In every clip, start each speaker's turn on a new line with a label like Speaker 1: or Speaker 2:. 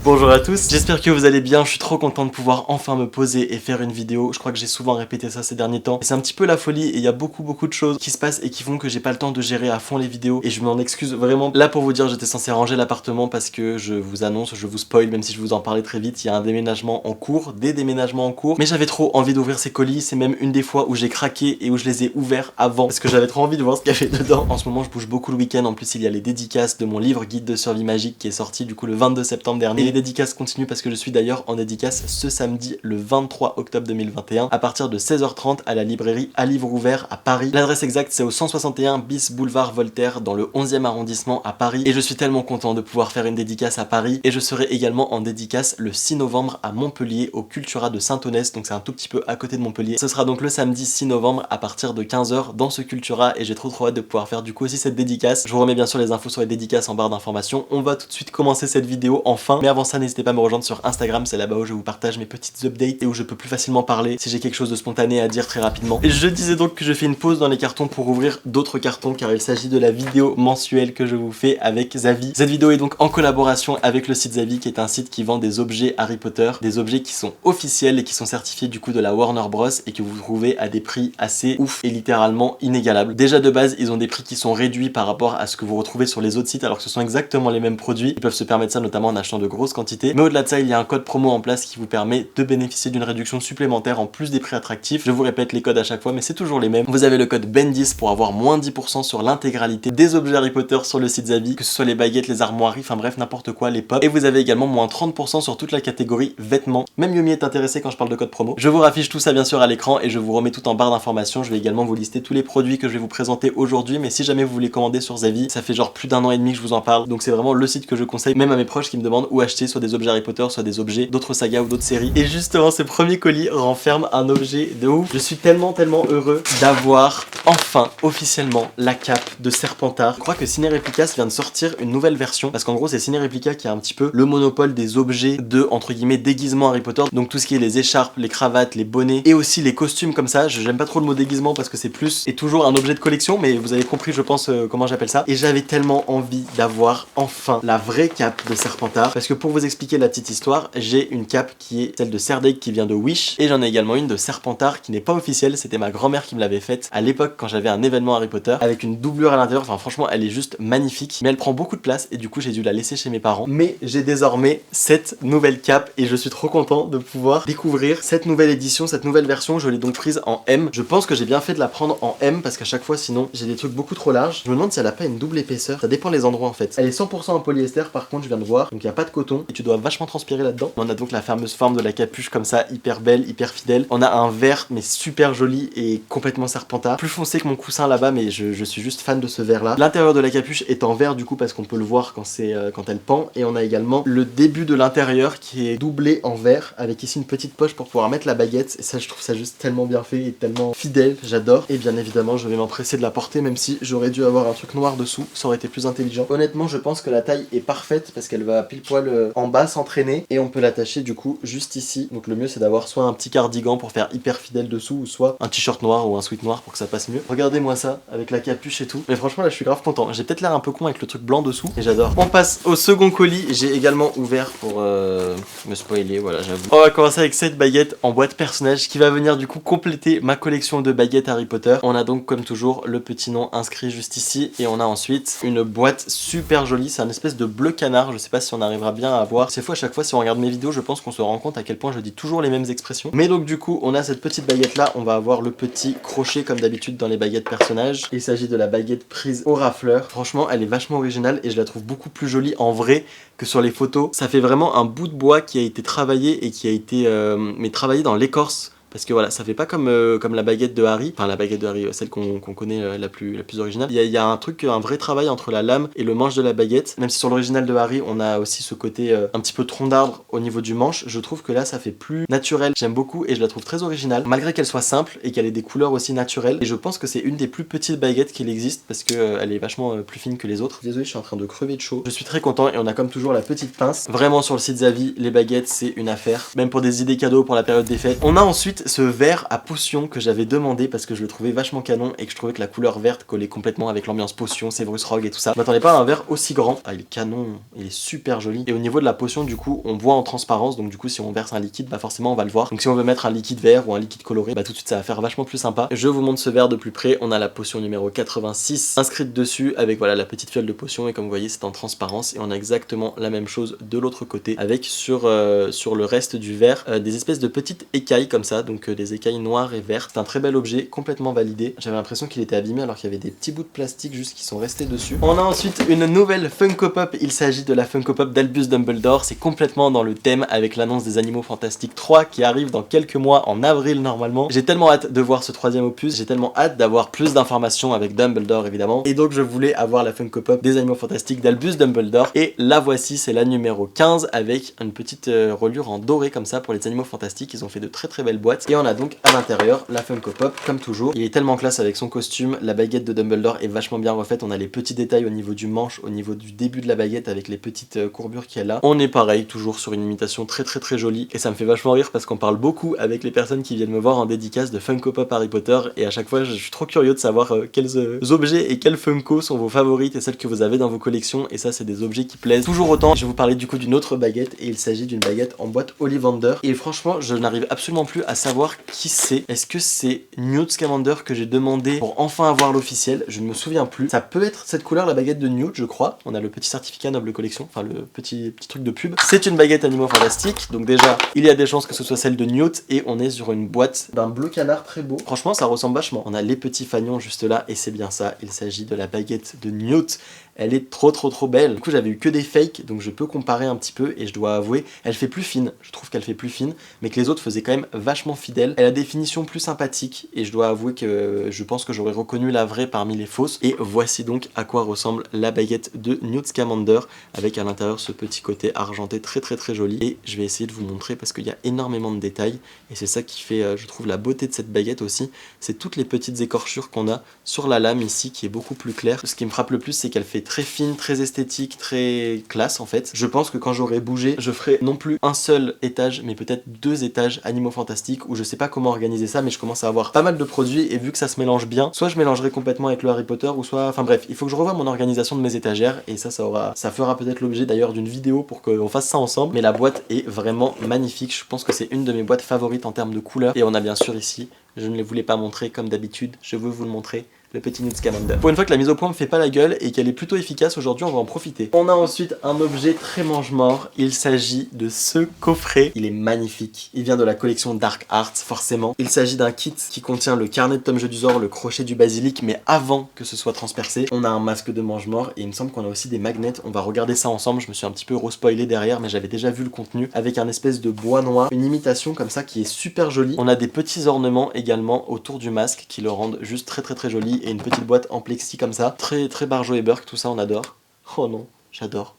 Speaker 1: Bonjour à tous, j'espère que vous allez bien, je suis trop content de pouvoir enfin me poser et faire une vidéo. Je crois que j'ai souvent répété ça ces derniers temps. C'est un petit peu la folie et il y a beaucoup de choses qui se passent et qui font que j'ai pas le temps de gérer à fond les vidéos. Et je m'en excuse vraiment. Là pour vous dire, j'étais censé ranger l'appartement parce que je vous annonce, je vous spoil, même si je vous en parlais très vite, il y a un déménagement en cours, des déménagements en cours. Mais j'avais trop envie d'ouvrir ces colis, c'est même une des fois où j'ai craqué et où je les ai ouverts avant parce que j'avais trop envie de voir ce qu'il y avait dedans. En ce moment je bouge beaucoup le week-end, en plus il y a les dédicaces de mon livre Guide de survie magique qui est sorti du coup le 22 septembre dernier. Et les dédicaces continuent parce que je suis d'ailleurs en dédicace ce samedi le 23 octobre 2021 à partir de 16h30 à la librairie à livre ouvert à Paris. L'adresse exacte c'est au 161 bis boulevard Voltaire dans le 11e arrondissement à Paris et je suis tellement content de pouvoir faire une dédicace à Paris et je serai également en dédicace le 6 novembre à Montpellier au Cultura de Saint-Onest, donc c'est un tout petit peu à côté de Montpellier. Ce sera donc le samedi 6 novembre à partir de 15h dans ce Cultura et j'ai trop hâte de pouvoir faire du coup aussi cette dédicace. Je vous remets bien sûr les infos sur les dédicaces en barre d'informations. On va tout de suite commencer cette vidéo enfin, mais avant ça n'hésitez pas à me rejoindre sur Instagram, c'est là-bas où je vous partage mes petites updates et où je peux plus facilement parler si j'ai quelque chose de spontané à dire très rapidement. Et je disais donc que je fais une pause dans les cartons pour ouvrir d'autres cartons car il s'agit de la vidéo mensuelle que je vous fais avec Zavi. Cette vidéo est donc en collaboration avec le site Zavi qui est un site qui vend des objets Harry Potter, des objets qui sont officiels et qui sont certifiés du coup de la Warner Bros et que vous trouvez à des prix assez ouf et littéralement inégalables. Déjà de base ils ont des prix qui sont réduits par rapport à ce que vous retrouvez sur les autres sites alors que ce sont exactement les mêmes produits. Ils peuvent se permettre ça notamment en achetant de grosses quantités. Mais au-delà de ça il y a un code promo en place qui vous permet de bénéficier d'une réduction supplémentaire en plus des prix attractifs. Je vous répète les codes à chaque fois mais c'est toujours les mêmes. Vous avez le code BEN10 pour avoir moins 10% sur l'intégralité des objets Harry Potter sur le site Zavi, que ce soit les baguettes, les armoiries, enfin bref n'importe quoi, les pops. Et vous avez également moins 30% sur toute la catégorie vêtements. Même Yumi est intéressé quand je parle de code promo. Je vous raffiche tout ça bien sûr à l'écran et je vous remets tout en barre d'informations. Je vais également vous lister tous les produits que je vais vous présenter aujourd'hui, mais si jamais vous voulez commander sur Zavi, ça fait genre plus d'un an et demi que je vous en parle, donc c'est vraiment le site que je conseille même à mes proches qui me demandent où acheter soit des objets Harry Potter, soit des objets d'autres sagas ou d'autres séries. Et justement ce premier colis renferme un objet de ouf. Je suis tellement heureux d'avoir enfin officiellement la cape de Serpentard. Je crois que Ciné Replicas vient de sortir une nouvelle version parce qu'en gros c'est Ciné Replica qui a un petit peu le monopole des objets de entre guillemets déguisement Harry Potter, donc tout ce qui est les écharpes, les cravates, les bonnets et aussi les costumes comme ça. J'aime pas trop le mot déguisement parce que c'est plus et toujours un objet de collection, mais vous avez compris je pense comment j'appelle ça. Et j'avais tellement envie d'avoir enfin la vraie cape de Serpentard parce que pour vous expliquer la petite histoire, j'ai une cape qui est celle de Cerdac qui vient de Wish et j'en ai également une de Serpentard qui n'est pas officielle, c'était ma grand-mère qui me l'avait faite à l'époque quand j'avais un événement Harry Potter avec une doublure à l'intérieur. Enfin franchement elle est juste magnifique mais elle prend beaucoup de place et du coup j'ai dû la laisser chez mes parents. Mais j'ai désormais cette nouvelle cape et je suis trop content de pouvoir découvrir cette nouvelle édition, cette nouvelle version. Je l'ai donc prise en M. Je pense que j'ai bien fait de la prendre en M parce qu'à chaque fois sinon j'ai des trucs beaucoup trop larges. Je me demande si elle a pas une double épaisseur, ça dépend les endroits en fait. Elle est 100% en polyester par contre je viens de voir, donc il n'y a pas de coton et tu dois vachement transpirer là-dedans. On a donc la fameuse forme de la capuche comme ça, hyper belle, hyper fidèle. On a un vert mais super joli et complètement Serpentard, plus foncé que mon coussin là-bas mais je suis juste fan de ce vert là. L'intérieur de la capuche est en vert du coup parce qu'on peut le voir quand quand elle pend et on a également le début de l'intérieur qui est doublé en vert avec ici une petite poche pour pouvoir mettre la baguette et ça je trouve ça juste tellement bien fait et tellement fidèle, j'adore. Et bien évidemment je vais m'empresser de la porter même si j'aurais dû avoir un truc noir dessous, ça aurait été plus intelligent. Honnêtement je pense que la taille est parfaite parce qu'elle va pile poil en bas s'entraîner et on peut l'attacher du coup juste ici. Donc le mieux c'est d'avoir soit un petit cardigan pour faire hyper fidèle dessous ou soit un t-shirt noir ou un sweat noir pour que ça passe mieux. Regardez-moi ça avec la capuche et tout. Mais franchement là je suis grave content. J'ai peut-être l'air un peu con avec le truc blanc dessous et j'adore. On passe au second colis. J'ai également ouvert pour me spoiler, voilà j'avoue. On va commencer avec cette baguette en boîte personnage qui va venir du coup compléter ma collection de baguettes Harry Potter. On a donc comme toujours le petit nom inscrit juste ici et on a ensuite une boîte super jolie. C'est un espèce de bleu canard. Je sais pas si on arrivera bien à voir. Ces fois à chaque fois si on regarde mes vidéos je pense qu'on se rend compte à quel point je dis toujours les mêmes expressions. Mais donc du coup on a cette petite baguette là. On va avoir le petit crochet comme d'habitude dans les baguettes personnages. Il s'agit de la baguette prise au rafleur. Franchement elle est vachement originale et je la trouve beaucoup plus jolie en vrai que sur les photos. Ça fait vraiment un bout de bois qui a été travaillé et qui a été mais travaillé dans l'écorce. Parce que voilà, ça fait pas comme la baguette de Harry, enfin la baguette de Harry, celle qu'on connaît la plus originale. Il y a un truc, un vrai travail entre la lame et le manche de la baguette. Même si sur l'original de Harry, on a aussi ce côté un petit peu tronc d'arbre au niveau du manche, je trouve que là ça fait plus naturel. J'aime beaucoup et je la trouve très originale, malgré qu'elle soit simple et qu'elle ait des couleurs aussi naturelles. Et je pense que c'est une des plus petites baguettes qu'il existe parce que elle est vachement plus fine que les autres. Désolé, je suis en train de crever de chaud. Je suis très content et on a comme toujours la petite pince. Vraiment sur le site Zavi, les baguettes c'est une affaire, même pour des idées cadeaux pour la période des fêtes. On a ensuite ensuite ce vert à potion que j'avais demandé parce que je le trouvais vachement canon et que je trouvais que la couleur verte collait complètement avec l'ambiance potion, Severus Rogue et tout ça. Je m'attendais pas à un vert aussi grand. Ah, il est canon, il est super joli. Et au niveau de la potion, du coup, on voit en transparence, donc du coup, si on verse un liquide, bah forcément on va le voir. Donc si on veut mettre un liquide vert ou un liquide coloré, bah tout de suite ça va faire vachement plus sympa. Je vous montre ce verre de plus près. On a la potion numéro 86 inscrite dessus avec voilà la petite fiole de potion et comme vous voyez c'est en transparence et on a exactement la même chose de l'autre côté avec sur le reste du verre des espèces de petites écailles comme ça, donc des écailles noires et vertes. C'est un très bel objet, complètement validé. J'avais l'impression qu'il était abîmé alors qu'il y avait des petits bouts de plastique juste qui sont restés dessus. On a ensuite une nouvelle Funko Pop. Il s'agit de la Funko Pop d'Albus Dumbledore. C'est complètement dans le thème avec l'annonce des Animaux Fantastiques 3 qui arrive dans quelques mois en avril normalement. J'ai tellement hâte de voir ce troisième opus, j'ai tellement hâte d'avoir plus d'informations avec Dumbledore évidemment. Et donc je voulais avoir la Funko Pop des Animaux Fantastiques d'Albus Dumbledore. Et la voici, c'est la numéro 15 avec une petite reliure en doré comme ça pour les Animaux Fantastiques. Ils ont fait de très très belles boîtes. Et on a donc à l'intérieur la Funko Pop comme toujours. Il est tellement classe avec son costume, la baguette de Dumbledore est vachement bien refaite. On a les petits détails au niveau du manche, au niveau du début de la baguette avec les petites courbures qu'il y a là. On est pareil, toujours sur une imitation très très très jolie. Et ça me fait vachement rire parce qu'on parle beaucoup avec les personnes qui viennent me voir en dédicace de Funko Pop Harry Potter. Et à chaque fois, je suis trop curieux de savoir quels objets et quels Funko sont vos favorites et celles que vous avez dans vos collections. Et ça, c'est des objets qui plaisent toujours autant. Je vais vous parler du coup d'une autre baguette et il s'agit d'une baguette en boîte Ollivander. Et franchement, je n'arrive absolument plus à savoir qui c'est. Est-ce que c'est Newt Scamander que j'ai demandé pour enfin avoir l'officiel? Je ne me souviens plus. Ça peut être cette couleur, la baguette de Newt, je crois. On a le petit certificat Noble Collection, enfin le petit truc de pub. C'est une baguette Animaux Fantastiques. Donc déjà, il y a des chances que ce soit celle de Newt et on est sur une boîte d'un bleu canard très beau. Franchement, ça ressemble vachement. On a les petits fagnons juste là et c'est bien ça. Il s'agit de la baguette de Newt. Elle est trop belle. Du coup j'avais eu que des fakes donc je peux comparer un petit peu et je dois avouer elle fait plus fine, je trouve qu'elle fait plus fine mais que les autres faisaient quand même vachement fidèle. Elle a des finitions plus sympathiques et je dois avouer que je pense que j'aurais reconnu la vraie parmi les fausses. Et voici donc à quoi ressemble la baguette de Newt Scamander avec à l'intérieur ce petit côté argenté très joli. Et je vais essayer de vous montrer parce qu'il y a énormément de détails et c'est ça qui fait je trouve la beauté de cette baguette aussi, c'est toutes les petites écorchures qu'on a sur la lame ici qui est beaucoup plus claire. Ce qui me frappe le plus c'est qu'elle fait très fine, très esthétique, très classe en fait. Je pense que quand j'aurai bougé, je ferai non plus un seul étage, mais peut-être 2 étages Animaux Fantastiques, où je sais pas comment organiser ça, mais je commence à avoir pas mal de produits, et vu que ça se mélange bien, soit je mélangerai complètement avec le Harry Potter, ou soit... Enfin bref, il faut que je revoie mon organisation de mes étagères, et ça fera peut-être l'objet d'ailleurs d'une vidéo pour qu'on fasse ça ensemble, mais la boîte est vraiment magnifique. Je pense que c'est une de mes boîtes favorites en termes de couleurs, et on a bien sûr ici, je ne les voulais pas montrer comme d'habitude, je veux vous le montrer, le petit Newt Scamander. Pour une fois que la mise au point me fait pas la gueule et qu'elle est plutôt efficace, aujourd'hui on va en profiter. On a ensuite un objet très mange-mort, il s'agit de ce coffret. Il est magnifique, il vient de la collection Dark Arts forcément. Il s'agit d'un kit qui contient le carnet de Tom Jedusor, le crochet du basilic, mais avant que ce soit transpercé. On a un masque de mange-mort et il me semble qu'on a aussi des magnets. On va regarder ça ensemble, je me suis un petit peu re-spoilé derrière mais j'avais déjà vu le contenu avec un espèce de bois noir, une imitation comme ça qui est super jolie. On a des petits ornements également autour du masque qui le rendent juste très joli. Et une petite boîte en plexi comme ça, très Barjo et Burke, tout ça on adore. Oh non, j'adore.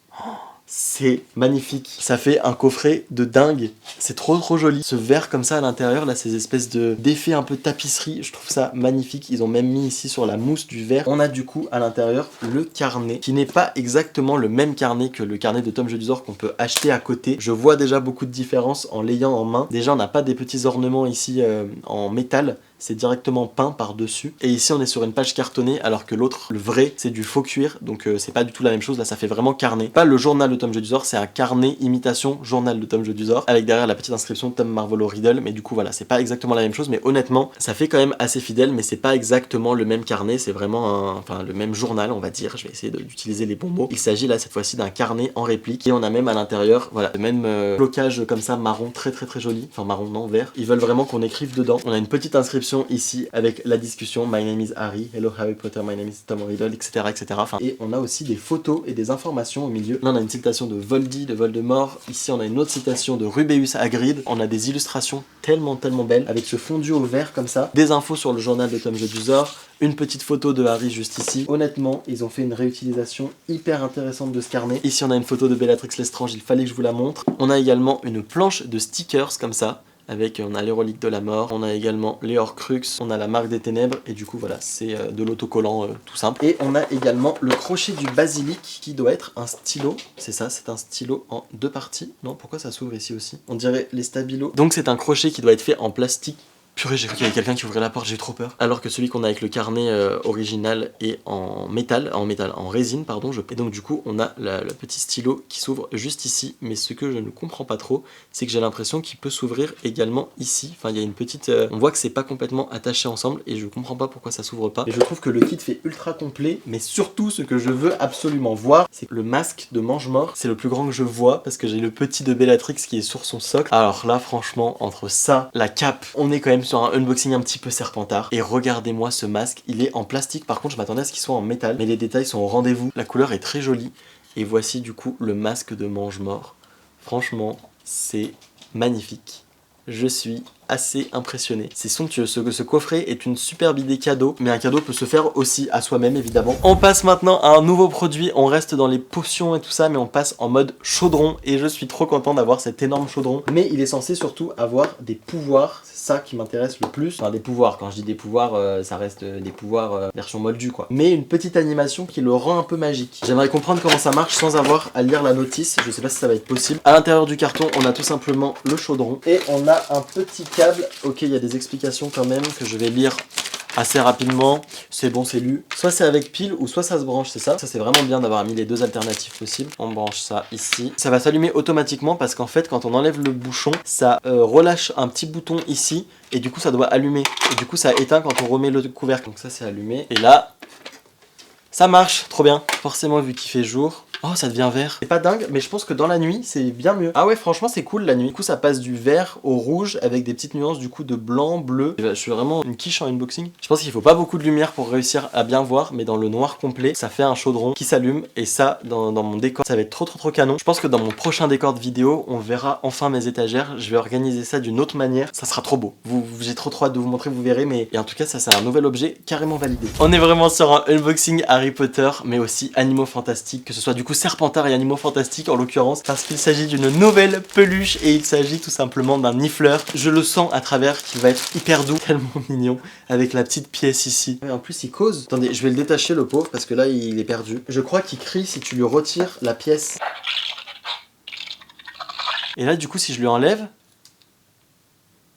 Speaker 1: C'est magnifique. Ça fait un coffret de dingue. C'est trop joli. Ce verre comme ça à l'intérieur, là, ces espèces d'effets un peu tapisserie, je trouve ça magnifique. Ils ont même mis ici sur la mousse du verre. On a du coup à l'intérieur le carnet, qui n'est pas exactement le même carnet que le carnet de Tom Jedusor qu'on peut acheter à côté. Je vois déjà beaucoup de différences en l'ayant en main. Déjà, on n'a pas des petits ornements ici en métal. C'est directement peint par-dessus. Et ici, on est sur une page cartonnée, alors que l'autre, le vrai, c'est du faux cuir. Donc c'est pas du tout la même chose. Là, ça fait vraiment carnet. Pas le journal de Tom Jedusor, c'est un carnet imitation journal de Tom Jedusor, avec derrière la petite inscription Tom Marvolo Riddle. Mais du coup, voilà, c'est pas exactement la même chose. Mais honnêtement, ça fait quand même assez fidèle, mais c'est pas exactement le même carnet. C'est vraiment le même journal, on va dire. Je vais essayer d'utiliser les bons mots. Il s'agit là, cette fois-ci, d'un carnet en réplique. Et on a même à l'intérieur, voilà, le même blocage comme ça, marron, très joli. Enfin, marron, non, vert. Ils veulent vraiment qu'on écrive dedans. On a une petite inscription ici avec la discussion My name is Harry, hello Harry Potter, my name is Tom Riddle, etc. Enfin, et on a aussi des photos et des informations au milieu. Là on a une citation de Voldy, de Voldemort. Ici on a une autre citation de Rubeus Hagrid. On a des illustrations tellement belles avec ce fondu au vert comme ça. Des infos sur le journal de Tom Jedusor. Une petite photo de Harry juste ici. Honnêtement, ils ont fait une réutilisation hyper intéressante de ce carnet. Ici on a une photo de Bellatrix Lestrange, il fallait que je vous la montre. On a également une planche de stickers comme ça. Avec, on a les reliques de la mort, on a également les Horcruxes, on a la marque des ténèbres, et du coup voilà, c'est de l'autocollant tout simple. Et on a également le crochet du basilic qui doit être un stylo, c'est ça, c'est un stylo en 2 parties. Non, pourquoi ça s'ouvre ici aussi? On dirait les stabilos. Donc c'est un crochet qui doit être fait en plastique Purée, j'ai cru qu'il y avait quelqu'un qui ouvrait la porte, j'ai eu trop peur. Alors que celui qu'on a avec le carnet original est en résine, pardon. Et donc du coup, on a le petit stylo qui s'ouvre juste ici. Mais ce que je ne comprends pas trop, c'est que j'ai l'impression qu'il peut s'ouvrir également ici. Enfin, il y a une petite... on voit que c'est pas complètement attaché ensemble et je comprends pas pourquoi ça s'ouvre pas. Et je trouve que le kit fait ultra complet, mais surtout ce que je veux absolument voir, c'est que le masque de mange-mort, c'est le plus grand que je vois parce que j'ai le petit de Bellatrix qui est sur son socle. Alors là, franchement, entre ça, la cape, on est quand même sur un unboxing un petit peu Serpentard. Et regardez-moi ce masque, il est en plastique. Par contre, je m'attendais à ce qu'il soit en métal, mais les détails sont au rendez-vous. La couleur est très jolie. Et voici du coup le masque de mange-mort. Franchement, c'est magnifique. Je suis assez impressionné. C'est somptueux. Ce coffret est une superbe idée cadeau, mais un cadeau peut se faire aussi à soi-même évidemment. On passe maintenant à un nouveau produit. On reste dans les potions et tout ça, mais on passe en mode chaudron et je suis trop content d'avoir cet énorme chaudron. Mais il est censé surtout avoir des pouvoirs. C'est ça qui m'intéresse le plus. Enfin des pouvoirs. Quand je dis des pouvoirs, ça reste des pouvoirs version moldu quoi. Mais une petite animation qui le rend un peu magique. J'aimerais comprendre comment ça marche sans avoir à lire la notice. Je sais pas si ça va être possible. À l'intérieur du carton, on a tout simplement le chaudron et on a un petit câble. Ok, il y a des explications quand même que je vais lire assez rapidement. C'est bon, c'est lu. Soit c'est avec pile ou soit ça se branche, c'est ça. Ça c'est vraiment bien d'avoir mis les deux alternatives possibles. On branche ça ici. Ça va s'allumer automatiquement parce qu'en fait quand on enlève le bouchon, ça relâche un petit bouton ici et du coup ça doit allumer. Et du coup ça éteint quand on remet le couvercle. Donc ça c'est allumé. Et là, ça marche, trop bien. Forcément vu qu'il fait jour. Oh, ça devient vert. C'est pas dingue, mais je pense que dans la nuit, c'est bien mieux. Ah ouais, franchement, c'est cool la nuit. Du coup, ça passe du vert au rouge avec des petites nuances du coup de blanc, bleu. Je suis vraiment une quiche en unboxing. Je pense qu'il faut pas beaucoup de lumière pour réussir à bien voir, mais dans le noir complet, ça fait un chaudron qui s'allume. Et ça, dans mon décor, ça va être trop canon. Je pense que dans mon prochain décor de vidéo, on verra enfin mes étagères. Je vais organiser ça d'une autre manière. Ça sera trop beau. J'ai trop hâte de vous montrer, vous verrez. Mais et en tout cas, ça c'est un nouvel objet carrément validé. On est vraiment sur un unboxing Harry Potter, mais aussi animaux fantastiques, que ce soit du coup Serpentard et animaux fantastiques en l'occurrence, parce qu'il s'agit d'une nouvelle peluche et il s'agit tout simplement d'un nifleur. Je le sens à travers qu'il va être hyper doux, tellement mignon, avec la petite pièce ici. Et en plus il cause. Attendez, je vais le détacher le pauvre parce que là il est perdu. Je crois qu'il crie si tu lui retires la pièce. Et là du coup si je lui enlève,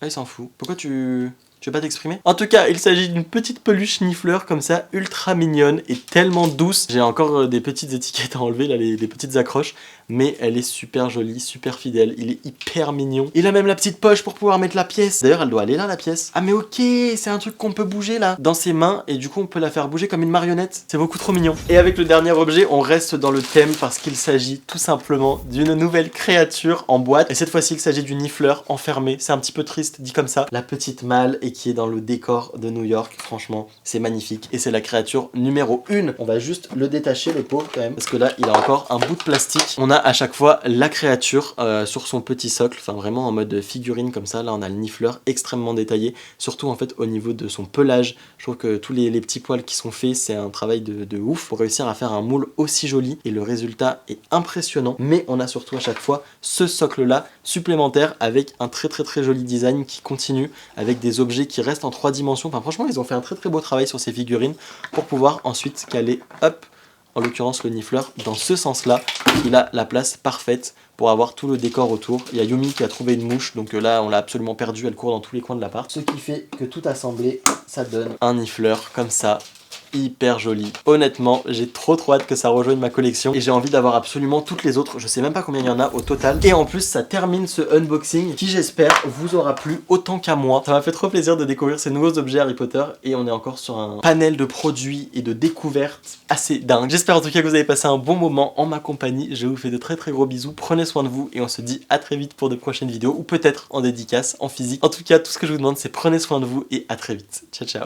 Speaker 1: ah il s'en fout. Pourquoi tu veux pas t'exprimer? En tout cas, il s'agit d'une petite peluche nifleur comme ça, ultra mignonne et tellement douce. J'ai encore des petites étiquettes à enlever, là, les petites accroches. Mais elle est super jolie, super fidèle. Il est hyper mignon. Il a même la petite poche pour pouvoir mettre la pièce. D'ailleurs, elle doit aller là, la pièce. Ah mais ok, c'est un truc qu'on peut bouger là, dans ses mains. Et du coup, on peut la faire bouger comme une marionnette. C'est beaucoup trop mignon. Et avec le dernier objet, on reste dans le thème parce qu'il s'agit tout simplement d'une nouvelle créature en boîte. Et cette fois-ci, il s'agit du nifleur enfermé. C'est un petit peu triste, dit comme ça. La petite malle et qui est dans le décor de New York. Franchement, c'est magnifique. Et c'est la créature numéro 1. On va juste le détacher, le pauvre, quand même. Parce que là, il a encore un bout de plastique. On a à chaque fois la créature sur son petit socle. Enfin, vraiment en mode figurine comme ça. Là, on a le nifleur extrêmement détaillé. Surtout, en fait, au niveau de son pelage. Je trouve que tous les petits poils qui sont faits, c'est un travail de ouf pour réussir à faire un moule aussi joli. Et le résultat est impressionnant. Mais on a surtout à chaque fois ce socle-là supplémentaire avec un très joli design qui continue avec des objets qui restent en 3 dimensions. Enfin franchement ils ont fait un très beau travail sur ces figurines pour pouvoir ensuite caler hop, en l'occurrence le nifleur dans ce sens là. Il a la place parfaite pour avoir tout le décor autour. Il y a Yumi qui a trouvé une mouche, donc là on l'a absolument perdue, elle court dans tous les coins de l'appart. Ce qui fait que tout assemblé, ça donne un nifleur comme ça. Hyper joli. Honnêtement, j'ai trop hâte que ça rejoigne ma collection et j'ai envie d'avoir absolument toutes les autres. Je sais même pas combien il y en a au total. Et en plus, ça termine ce unboxing qui, j'espère, vous aura plu autant qu'à moi. Ça m'a fait trop plaisir de découvrir ces nouveaux objets Harry Potter et on est encore sur un panel de produits et de découvertes assez dingue. J'espère en tout cas que vous avez passé un bon moment en ma compagnie. Je vous fais de très gros bisous. Prenez soin de vous et on se dit à très vite pour de prochaines vidéos ou peut-être en dédicace, en physique. En tout cas, tout ce que je vous demande, c'est prenez soin de vous et à très vite. Ciao, ciao.